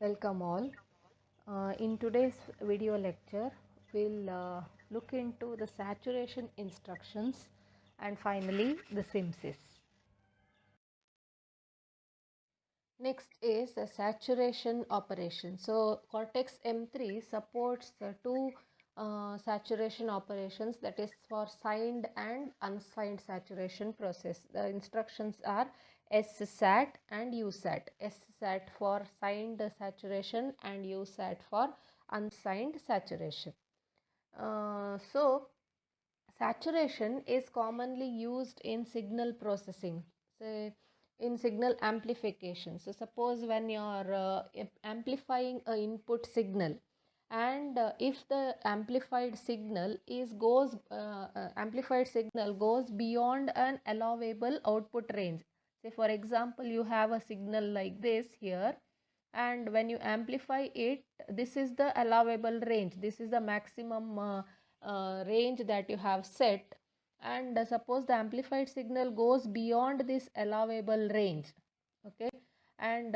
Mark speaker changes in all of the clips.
Speaker 1: Welcome all. In today's video lecture, we'll look into the saturation instructions and finally the SIMSYS. Next is the saturation operation. So Cortex M3 supports the two saturation operations, that is for signed and unsigned saturation process. The instructions are SSAT and USAT. SSAT for signed saturation and USAT for unsigned saturation. So saturation is commonly used in signal processing, say in signal amplification. So suppose when you are amplifying a input signal, and if the amplified signal goes beyond an allowable output range. Say for example, you have a signal like this here, and when you amplify it, this is the allowable range, this is the maximum range that you have set, and suppose the amplified signal goes beyond this allowable range, okay, and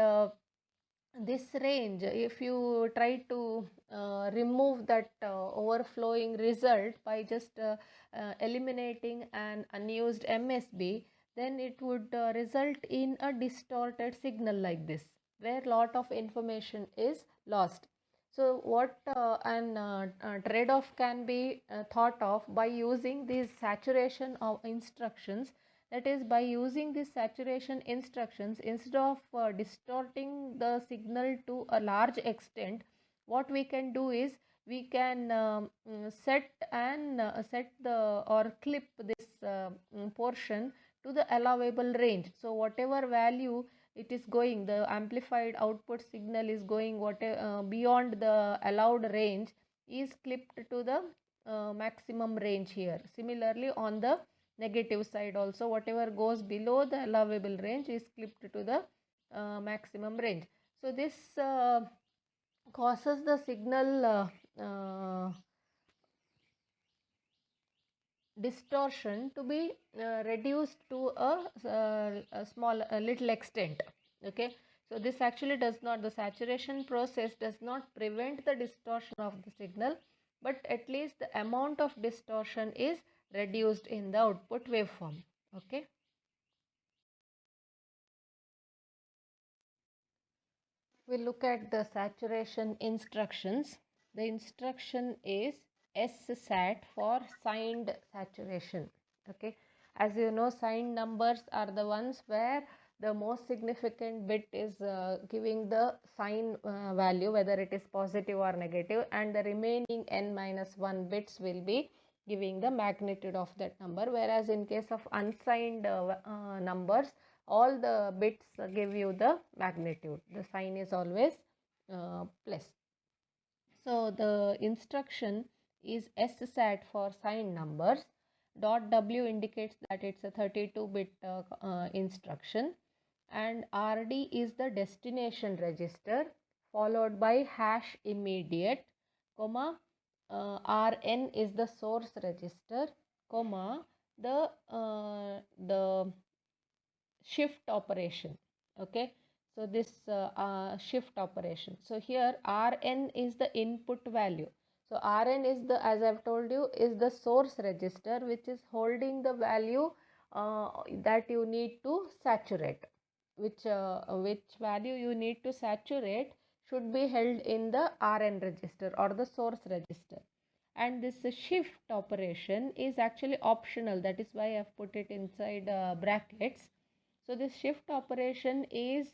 Speaker 1: this range, if you try to remove that overflowing result by just eliminating an unused MSB, then it would result in a distorted signal like this, where lot of information is lost. So what an trade-off can be thought of by using these saturation of instructions. That is, by using these saturation instructions, instead of distorting the signal to a large extent, what we can do is we can set the or clip this portion to the allowable range. So whatever value it is going, the amplified output signal is going beyond the allowed range, is clipped to the maximum range here. Similarly, on the negative side also, whatever goes below the allowable range is clipped to the maximum range. So this causes the signal distortion to be reduced to a little extent, okay. So this actually does not, the saturation process does not prevent the distortion of the signal, but at least the amount of distortion is reduced in the output waveform, okay. We look at the saturation instructions. The instruction is SSAT for signed saturation, okay. As you know, signed numbers are the ones where the most significant bit is giving the sign value, whether it is positive or negative, and the remaining n minus 1 bits will be giving the magnitude of that number, whereas in case of unsigned numbers, all the bits give you the magnitude. The sign is always plus. So the instruction is SSAT for signed numbers. .w indicates that it's a 32-bit instruction, and RD is the destination register, followed by hash immediate, comma, RN is the source register, comma, the shift operation, okay. So this shift operation, so here Rn is the input value. So Rn is the, as I've told you, is the source register which is holding the value that you need to saturate, which value you need to saturate should be held in the Rn register or the source register. And this shift operation is actually optional, that is why I've put it inside brackets. So this shift operation is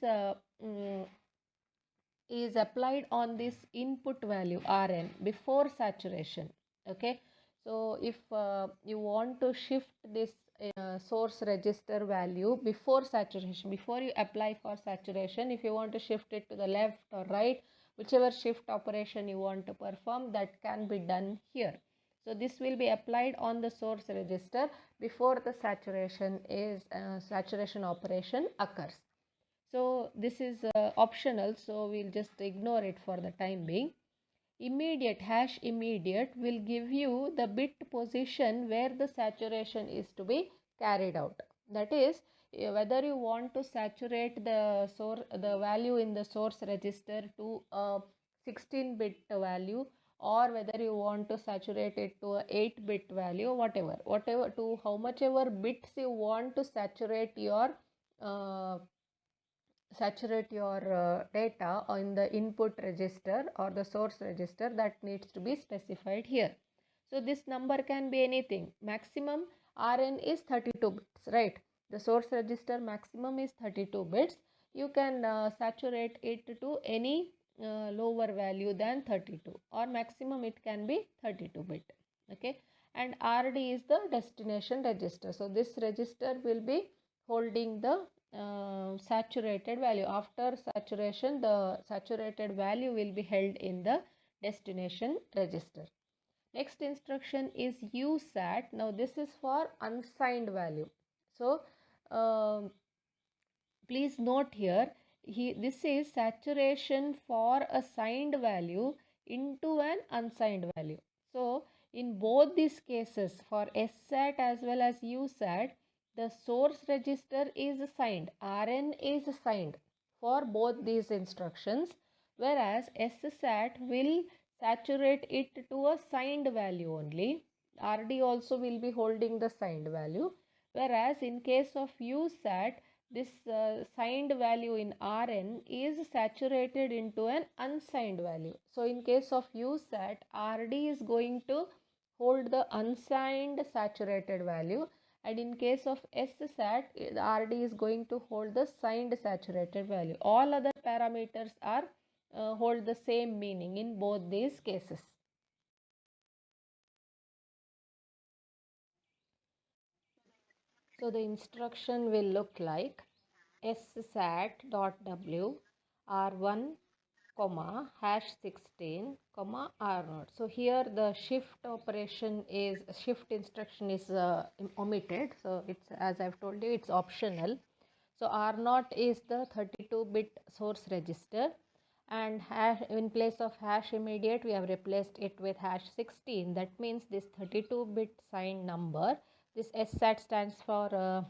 Speaker 1: applied on this input value Rn before saturation, okay. So if you want to shift this source register value before saturation, before you apply for saturation, if you want to shift it to the left or right, whichever shift operation you want to perform, that can be done here. So this will be applied on the source register before the saturation operation occurs. So this is optional, so we'll just ignore it for the time being. Immediate, hash immediate will give you the bit position where the saturation is to be carried out. That is, whether you want to saturate the the value in the source register to a 16-bit value, or whether you want to saturate it to a 8-bit value, whatever to how much ever bits you want to saturate your uh, data in the input register or the source register, that needs to be specified here. So this number can be anything. Maximum Rn is 32 bits, right? The source register maximum is 32 bits. You can saturate it to any lower value than 32, or maximum it can be 32 bit. Okay, and Rd is the destination register. So this register will be holding the saturated value. After saturation, the saturated value will be held in the destination register. Next instruction is usat. Now this is for unsigned value. So please note here, this is saturation for a signed value into an unsigned value. So in both these cases, for SSAT as well as USAT, the source register is signed, Rn is signed for both these instructions, whereas SSAT will saturate it to a signed value only. RD also will be holding the signed value, whereas in case of USAT, this signed value in Rn is saturated into an unsigned value. So in case of USAT, Rd is going to hold the unsigned saturated value, and in case of SSAT, Rd is going to hold the signed saturated value. All other parameters are hold the same meaning in both these cases. So the instruction will look like ssat.w r1 comma hash 16 comma r0. So here the shift operation is, shift instruction is omitted. So it's, as I've told you, it's optional. So r0 is the 32-bit source register, and hash, in place of hash immediate, we have replaced it with hash 16. That means this 32-bit signed number, this SSAT stands for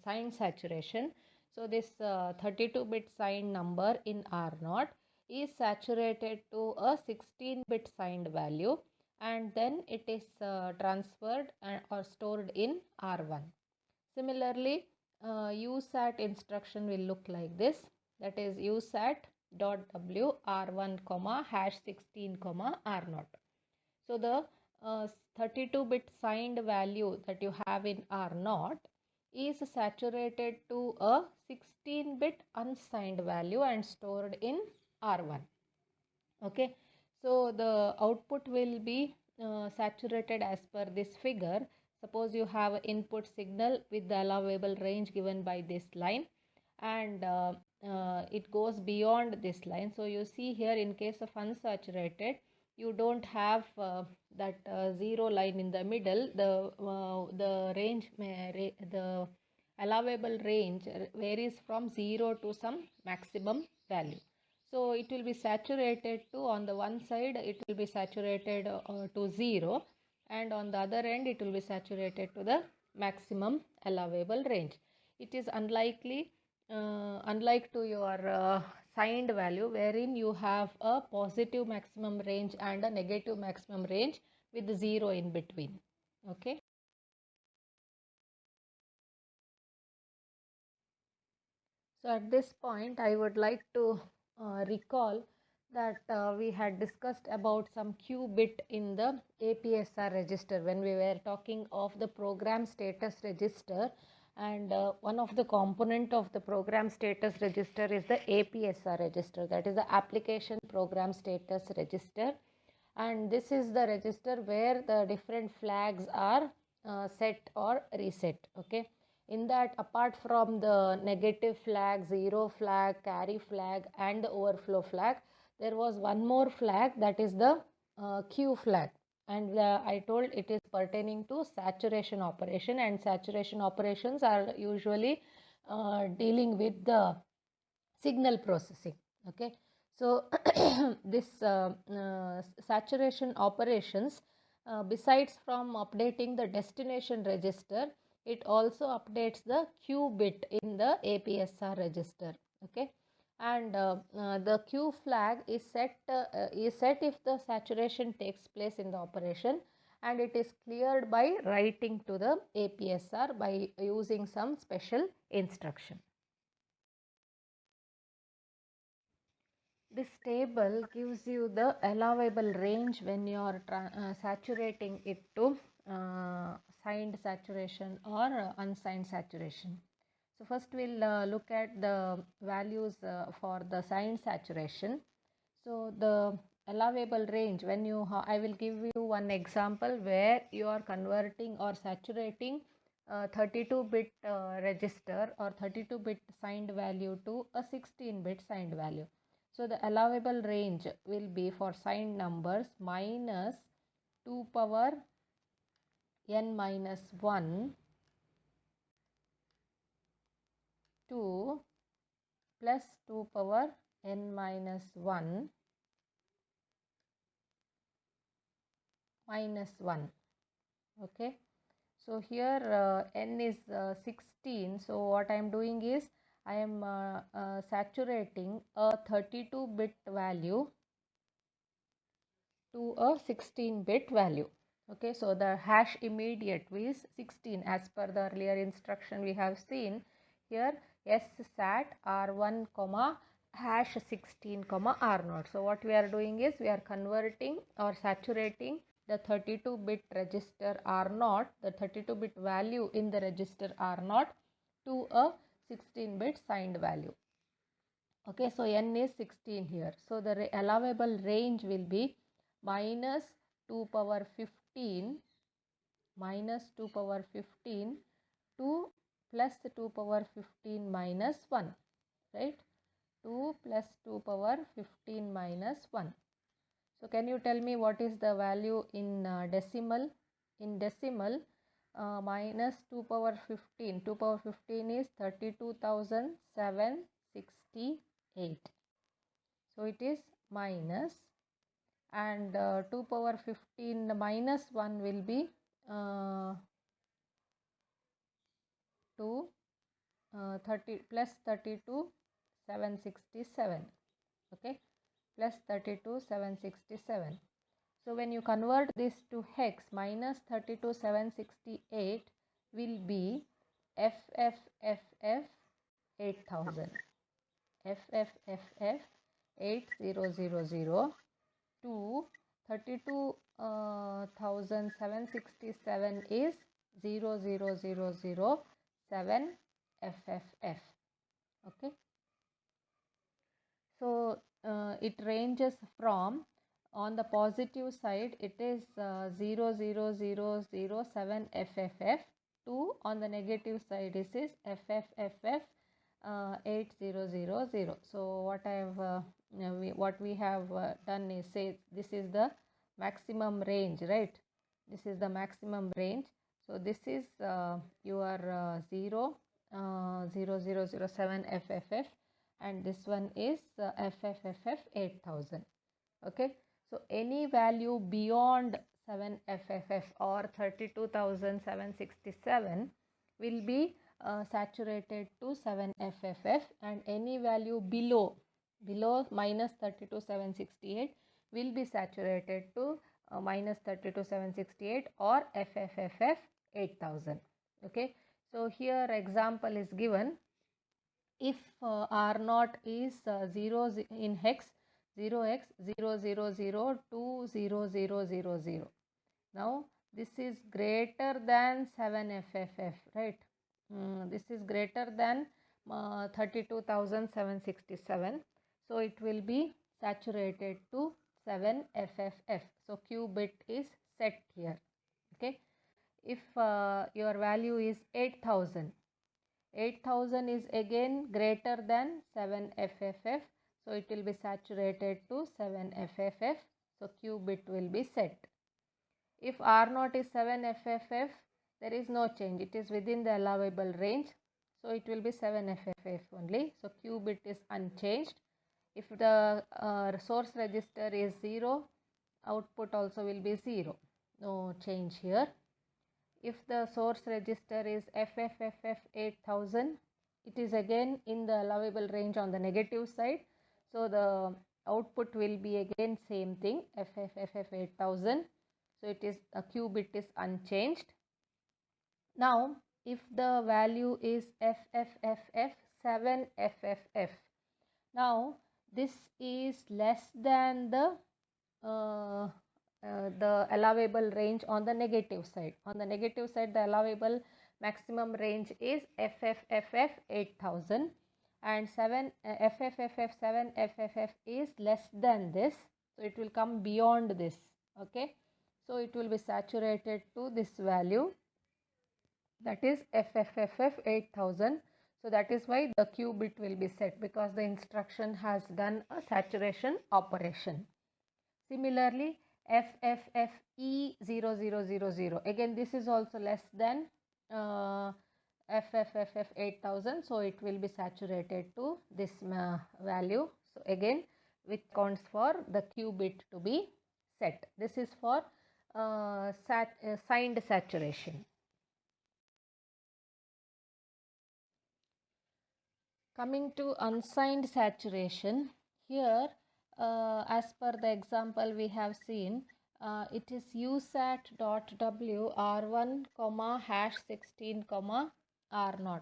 Speaker 1: signed saturation. So this 32-bit signed number in R0 is saturated to a 16-bit signed value, and then it is transferred or stored in R1. Similarly, USAT instruction will look like this. That is USAT dot w r1 comma hash 16 comma r0. So the 32-bit signed value that you have in R0 is saturated to a 16-bit unsigned value and stored in R1. Okay, so the output will be saturated as per this figure. Suppose you have input signal with the allowable range given by this line, and it goes beyond this line. So you see here, in case of unsaturated, you don't have that zero line in the middle. The range the allowable range varies from 0 to some maximum value. So it will be saturated to, on the one side it will be saturated to 0, and on the other end it will be saturated to the maximum allowable range. It is unlike to your signed value, wherein you have a positive maximum range and a negative maximum range with 0 in between. Okay. So at this point, I would like to recall that we had discussed about some Q bit in the APSR register when we were talking of the program status register, and one of the component of the program status register is the APSR register, that is the application program status register, and this is the register where the different flags are set or reset. Okay, in that, apart from the negative flag, zero flag, carry flag and the overflow flag, there was one more flag, that is the Q flag, and I told it is pertaining to saturation operation, and saturation operations are usually dealing with the signal processing. Okay, so this saturation operations, besides from updating the destination register, it also updates the Q bit in the APSR register. Okay, and the Q flag is set if the saturation takes place in the operation, and it is cleared by writing to the APSR by using some special instruction. This table gives you the allowable range when you are saturating it to signed saturation or unsigned saturation. So first we'll look at the values for the signed saturation. So the allowable range, when you I will give you one example where you are converting or saturating 32-bit register or 32-bit signed value to a 16-bit signed value. So the allowable range will be for signed numbers minus 2 power n minus 1 to plus 2 power n minus 1 minus 1. Okay, so here n is 16. So what I am doing is I am saturating a 32-bit value to a 16-bit value. Okay, so the hash immediate is 16 as per the earlier instruction we have seen here, ssat r1 comma hash 16 comma r0. So what we are doing is we are converting or saturating the 32-bit register r0, the 32-bit value in the register r0 to a 16-bit signed value. Okay, so n is 16 here. So the allowable range will be minus 2 power 15 to plus 2 power 15 minus 1, right? 2 plus 2 power 15 minus 1. So can you tell me what is the value in decimal? In decimal, minus 2 power 15. 2 power 15 is 32,768. So it is minus, and 2 power 15 minus 1 will be 2 30 plus 32 767. Okay, plus 32 767. So when you convert this to hex, minus 32 768 will be FFFF 8000. FFFF 8000 to 32,767 is 00007 FFF. Okay, so it ranges from, on the positive side it is 00007 FFF to, on the negative side this is FFFF 8000. So what I have what we have done is say this is the maximum range, right? This is the maximum range. So this is your 0007 FFF, and this one is FFFF 8000. Okay, so any value beyond 7 FFF or 32,767 will be saturated to 7 FFF, and any value below minus 32,768 will be saturated to minus 32,768 or FFFF 8000. Okay, so here example is given. If R0 is 0 in hex 0x00020000. Now this is greater than 7 FFF, right? This is greater than 32,767. So it will be saturated to 7 FFF. So Q bit is set here. Okay. If your value is 8000, 8000 is again greater than 7 FFF. So it will be saturated to 7 FFF. So Q bit will be set. If R0 is 7 FFF, there is no change. It is within the allowable range. so it will be 7FFF only. So Q bit is unchanged. If the source register is 0, output also will be 0. No change here. If the source register is FFFF 8000, it is again in the allowable range on the negative side. So the output will be again same thing, FFFF 8000. So it is a Q bit is unchanged. Now if the value is FFFF 7FFF, now this is less than the allowable range on the negative side. On the negative side, the allowable maximum range is FFFF 8000 and 7FFFF is less than this. So it will come beyond this. Okay. So it will be saturated to this value, that is FFFF 8000. So that is why the Q bit will be set, because the instruction has done a saturation operation. Similarly, FFFE0000, again this is also less than FFFF 8000, so it will be saturated to this value. So again, which counts for the Q bit to be set. This is for signed saturation. Coming to unsigned saturation, here as per the example we have seen, it is usat.w r1 comma hash 16 comma r0.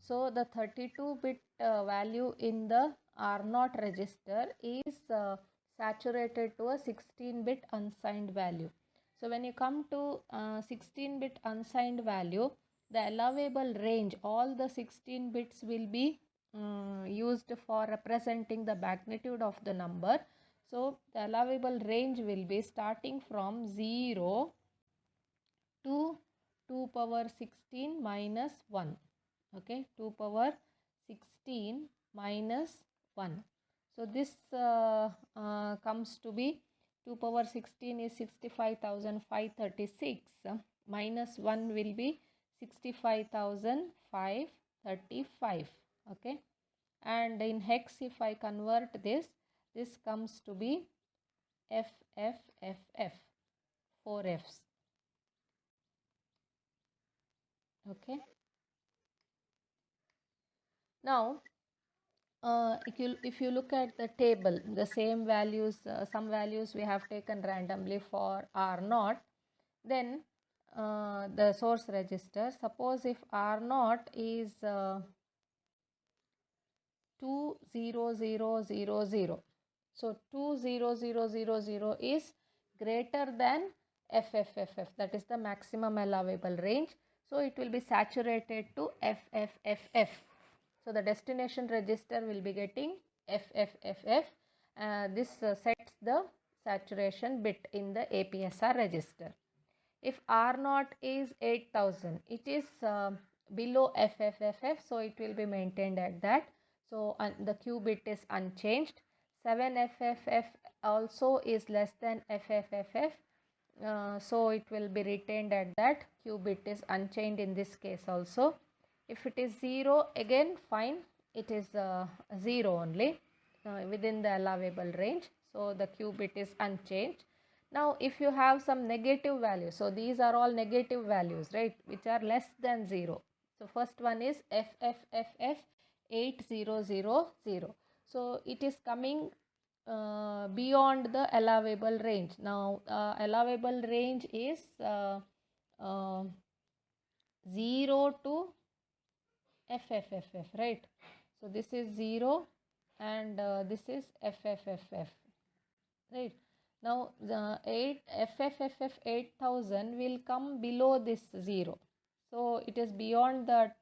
Speaker 1: So the 32-bit value in the r0 register is saturated to a 16-bit unsigned value. So when you come to 16-bit unsigned value, the allowable range, all the 16 bits will be used for representing the magnitude of the number. So the allowable range will be starting from 0 to 2 power 16 minus 1. Okay, 2 power 16 minus 1. So this comes to be 2 power 16 is 65,536 minus 1 will be 65,535. Okay, and in hex if I convert this comes to be FFFF, 4 Fs. Okay, now if you look at the table, the same values, some values we have taken randomly for R0, then the source register, suppose if R0 is 20000, so 20000 is greater than FFFF, that is the maximum allowable range. So it will be saturated to FFFF. So the destination register will be getting FFFF. This sets the saturation bit in the APSR register. If R0 is 8000, it is below FFFF, so it will be maintained at that. So the Q bit is unchanged. 7FFF also is less than FFFF. So it will be retained at that. Q bit is unchanged in this case also. If it is 0, again fine, it is 0 only within the allowable range. So the Q bit is unchanged. Now if you have some negative values, so these are all negative values, right, which are less than 0. So first one is FFFF 8000. So it is coming beyond the allowable range. Now allowable range is 0 to FFFF, right? So this is 0 and this is FFFF, right? Now the FFFF 8000 will come below this 0. So it is beyond that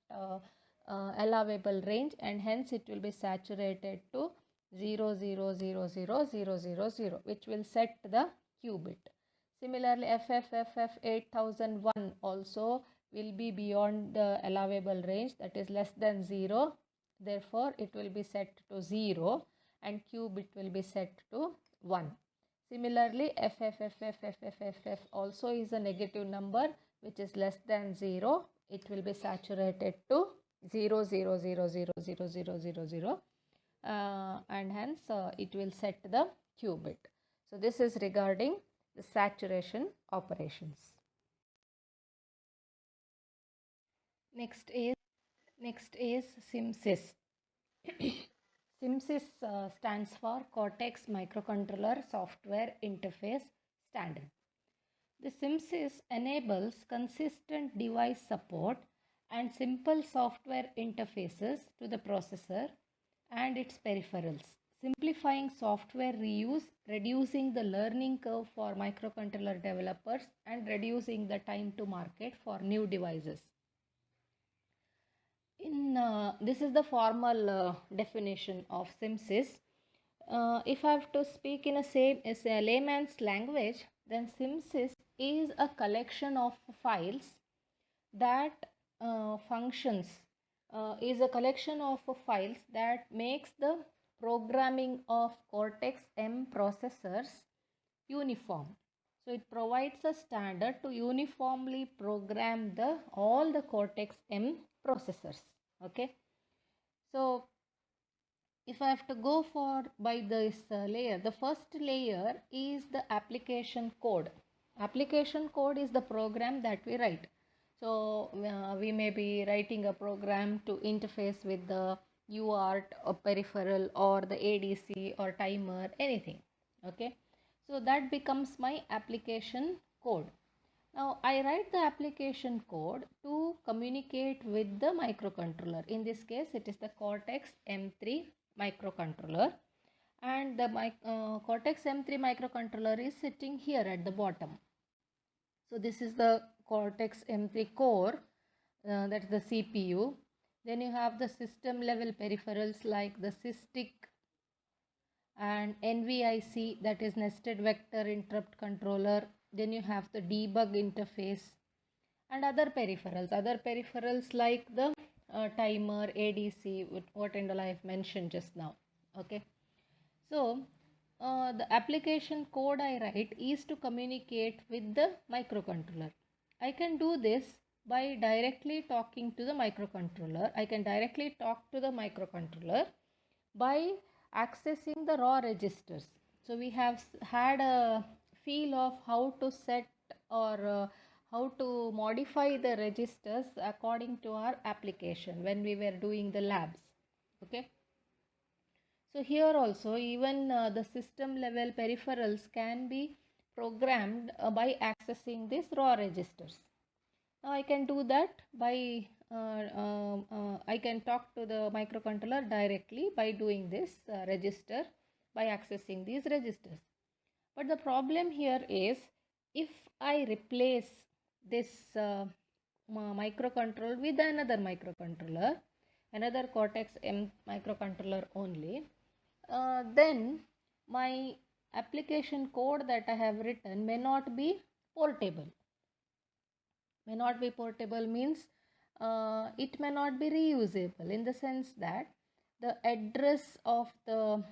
Speaker 1: allowable range, and hence it will be saturated to 0000000, which will set the Q bit. Similarly, FFFF 8001 also will be beyond the allowable range, that is less than 0. Therefore, it will be set to 0 and Q bit will be set to 1. Similarly, FFFF also is a negative number which is less than 0. It will be saturated to 0 0 0 0 0 0 0 0 and hence it will set the qubit. So this is regarding the saturation operations. Next is SIMSYS. SIMSYS stands for Cortex Microcontroller Software Interface Standard. The SIMSYS enables consistent device support and simple software interfaces to the processor and its peripherals, simplifying software reuse, reducing the learning curve for microcontroller developers, and reducing the time to market for new devices. This is the formal definition of SIMSYS. If I have to speak in a layman's language, then SIMSYS is a collection of files that functions is a collection of files that makes the programming of Cortex-M processors uniform. So it provides a standard to uniformly program all the Cortex-M processors. Okay. So if I have to go by this layer, the first layer is the application code. Application code is the program that we write. So we may be writing a program to interface with the UART or peripheral or the ADC or timer, anything. Okay. So that becomes my application code. Now I write the application code to communicate with the microcontroller. In this case, it is the Cortex M3 microcontroller, and the Cortex M3 microcontroller is sitting here at the bottom. So this is the Cortex M3 core, that is the CPU. Then you have the system level peripherals like the SysTick and NVIC, that is nested vector interrupt controller. Then you have the debug interface and other peripherals like the timer, ADC, what and all I have mentioned just now. Okay. So the application code I write is to communicate with the microcontroller. I can do this by directly talking to the microcontroller. I can directly talk to the microcontroller by accessing the raw registers. So we have had a feel of how to set or how to modify the registers according to our application when we were doing the labs. Okay. So here also even the system level peripherals can be programmed by accessing these raw registers. Now I can do that by I can talk to the microcontroller directly by doing this register, by accessing these registers. But the problem here is, if I replace this microcontroller with another microcontroller, another Cortex M microcontroller only, then my application code that I have written may not be portable. May not be portable means it may not be reusable, in the sense that the address of the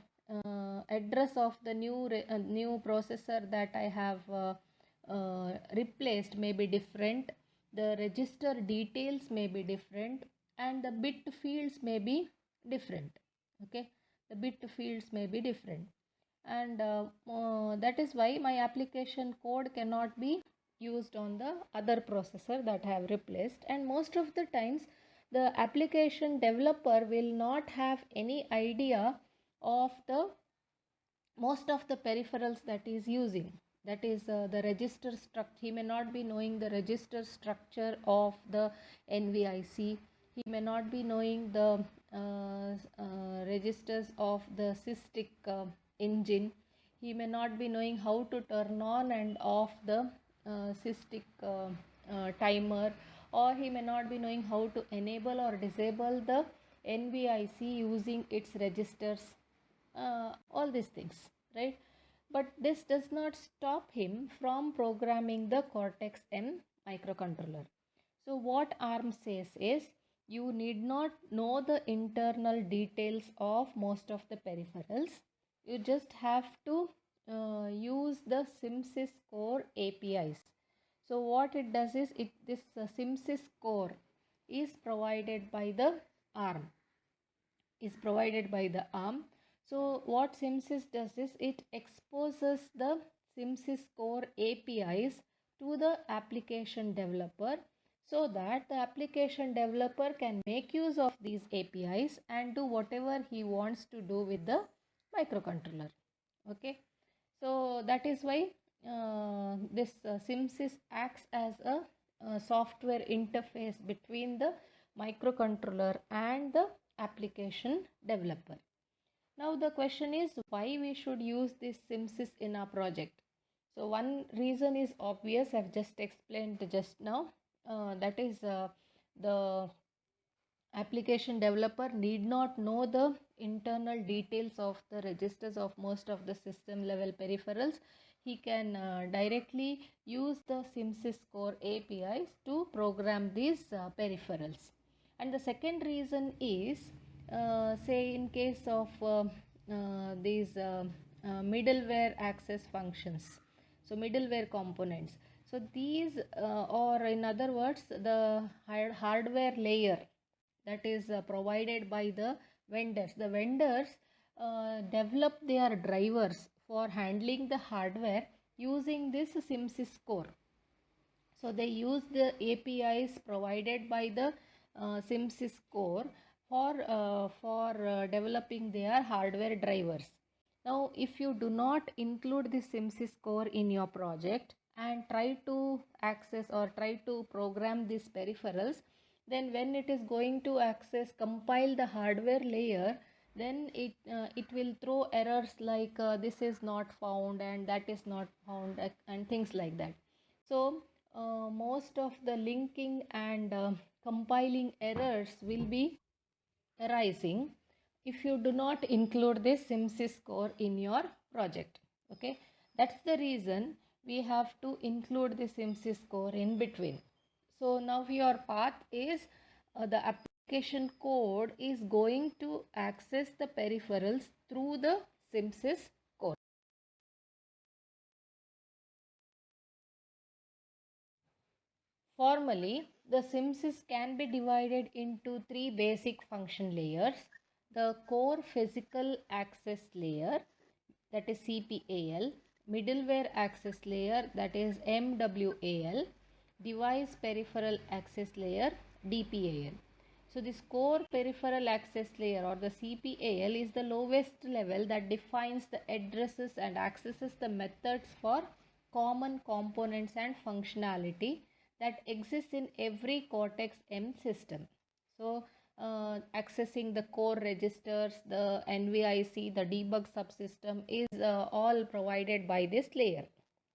Speaker 1: new processor that I have replaced may be different, the register details may be different, and the bit fields may be different. Okay, the bit fields may be different, and that is why my application code cannot be used on the other processor that I have replaced. And most of the times the application developer will not have any idea of the most of the peripherals that is using, that is the register structure. He may not be knowing the register structure of the NVIC. He may not be knowing the registers of the SysTick engine. He may not be knowing how to turn on and off the SysTick timer, or he may not be knowing how to enable or disable the NVIC using its registers, all these things, right? But this does not stop him from programming the Cortex M microcontroller. So what ARM says is, you need not know the internal details of most of the peripherals. You just have to use the SIMSYS core APIs. So what it does is, this SIMSYS core is provided by the ARM. So what SimSys does is it exposes the SimSys core APIs to the application developer so that the application developer can make use of these APIs and do whatever he wants to do with the microcontroller. Okay, so that is why this SimSys acts as a software interface between the microcontroller and the application developer. Now the question is why we should use this SimSys in our project. So one reason is obvious, I've just explained just now. That is the application developer need not know the internal details of the registers of most of the system level peripherals. He can directly use the SimSys core APIs to program these peripherals. And the second reason is, say in case of these middleware access functions, so middleware components. So these or in other words the hardware layer that is provided by the vendors. The vendors develop their drivers for handling the hardware using this SimSys core. So they use the APIs provided by the SimSys core for developing their hardware drivers. Now, if you do not include the SimSys core in your project and try to access or try to program these peripherals, then when it is going to compile the hardware layer, then it will throw errors like this is not found and that is not found and things like that. So most of the linking and compiling errors will be arising if you do not include this SimSys core in your project. Okay, that's the reason we have to include the SimSys core in between. So now your path is the application code is going to access the peripherals through the SimSys core. Formally, the SimSys can be divided into three basic function layers: the core physical access layer, that is CPAL, middleware access layer, that is MWAL, device peripheral access layer, DPAL. So this core peripheral access layer or the CPAL is the lowest level that defines the addresses and accesses the methods for common components and functionality that exists in every Cortex-M system. So accessing the core registers, the NVIC, the debug subsystem is all provided by this layer.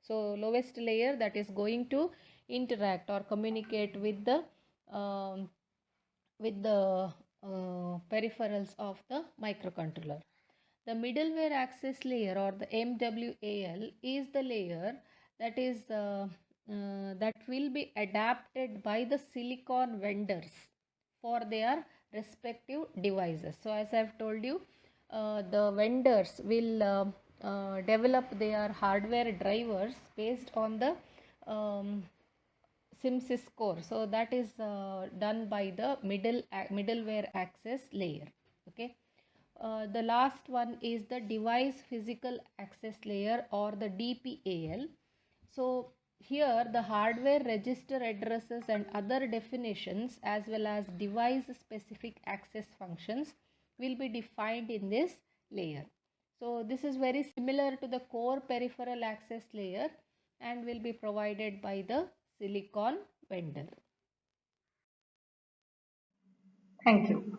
Speaker 1: So lowest layer that is going to interact or communicate with the peripherals of the microcontroller. The middleware access layer or the MWAL is the layer that is that will be adapted by the silicon vendors for their respective devices. So as I have told you, the vendors will develop their hardware drivers based on the SimSys core. So that is done by the middleware access layer. Okay. The last one is the device physical access layer or the DPAL. So here the hardware register addresses and other definitions as well as device specific access functions will be defined in this layer. So this is very similar to the core peripheral access layer and will be provided by the silicon vendor.
Speaker 2: Thank you.